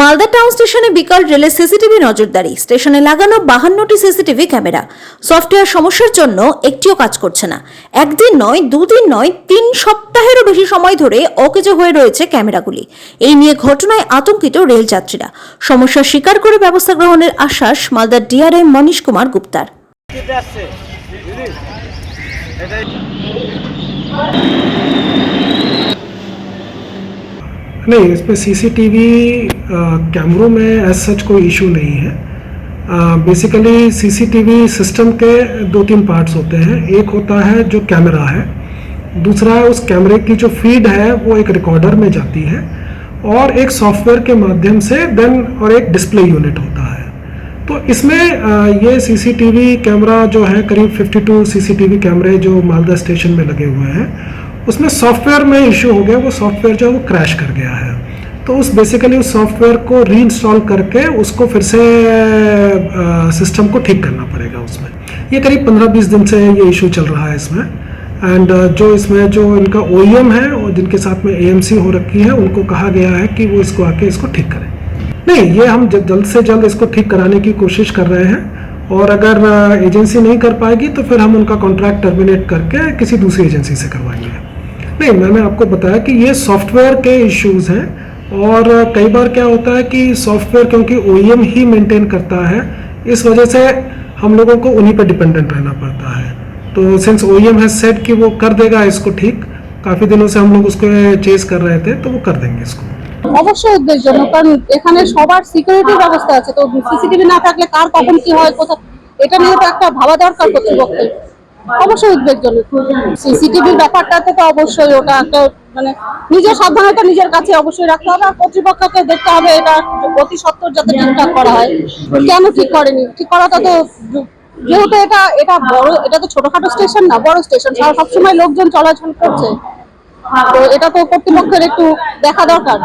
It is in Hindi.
মালদা টাউন স্টেশনে বিকাল রেলে সিসিটিভি নজরদারি। স্টেশনে লাগানো 52টি সিসিটিভি ক্যামেরা। সফটওয়্যার সমস্যার জন্য একটিও কাজ করছে না। একদিন নয়, দুদিন নয়, 3 সপ্তাহেরও বেশি সময় ধরে অকেজো হয়ে রয়েছে ক্যামেরাগুলি। এই নিয়ে ঘটনায় আতঙ্কিত রেল যাত্রীরা। সমস্যা স্বীকার করে ব্যবস্থা গ্রহণের আশ্বাস মালদার ডিআরএম মনীশ কুমার গুপ্তার। नहीं, इसमें सीसीटीवी कैमरों में एज सच कोई इशू नहीं है। बेसिकली सीसीटीवी सिस्टम के 2-3 पार्ट्स होते हैं। एक होता है जो कैमरा है, दूसरा है उस कैमरे की जो फीड है वो एक रिकॉर्डर में जाती है और एक सॉफ्टवेयर के माध्यम से देन और एक डिस्प्ले यूनिट होता है। तो इसमें ये सीसीटीवी कैमरा जो है करीब 52 सीसीटीवी कैमरे जो मालदा स्टेशन में लगे हुए हैं, उसमें सॉफ्टवेयर में इशू हो गया। वो सॉफ्टवेयर जो है वो क्रैश कर गया है, तो उस बेसिकली उस सॉफ्टवेयर को रीइंस्टॉल करके उसको फिर से सिस्टम को ठीक करना पड़ेगा। उसमें ये करीब 15-20 दिन से ये इशू चल रहा है इसमें। एंड जो इसमें जो इनका OEM है और जिनके साथ में AMC हो रखी है, उनको कहा गया है कि वो इसको आके इसको ठीक करें। नहीं, ये हम जल्द से जल्द इसको ठीक कराने की कोशिश कर रहे हैं और अगर एजेंसी नहीं कर पाएगी तो फिर हम उनका कॉन्ट्रैक्ट टर्मिनेट करके किसी दूसरी एजेंसी से करवाएंगे। नहीं, मैंने आपको बताया कि ये सॉफ्टवेयर के इश्यूज हैं और कई बार क्या होता है कि सॉफ्टवेयर क्योंकि OEM ही मेंटेन करता है, इस वजह से हम लोगों को उन्हीं पर डिपेंडेंट रहना पड़ता है। तो सिंस OEM हैज सेड कि वो कर देगा इसको ठीक, काफ़ी दिनों से हम लोग उसको चेस कर रहे थे, तो वो कर देंगे इसको। অবশ্যই উদ্বেগজনক, কারণ এখানে সবার সিকিউরিটি ব্যবস্থা আছে, তো সিসিটিভি না থাকলে কার কখন কি হয় কোথায় এটা নিয়ে তো একটা ভাবা দরকার কর্তৃপক্ষের। অবশ্যই উদ্বেগজনক। সিসিটিভির ব্যাপারটাতে তো অবশ্যই ওটা একটা মানে নিজের সাবধানতা নিজের কাছে অবশ্যই রাখতে হবে, আর কর্তৃপক্ষকে দেখতে হবে এটা অতি সত্বর যাতে ঠিকঠাক করা হয়। কেন ঠিক করেনি? ঠিক করাটা তো যেহেতু এটা বড়, এটা তো ছোটখাটো স্টেশন না, বড় স্টেশন, সবসময় লোকজন চলাচল করছে, তো এটা তো কর্তৃপক্ষের একটু দেখা দরকার।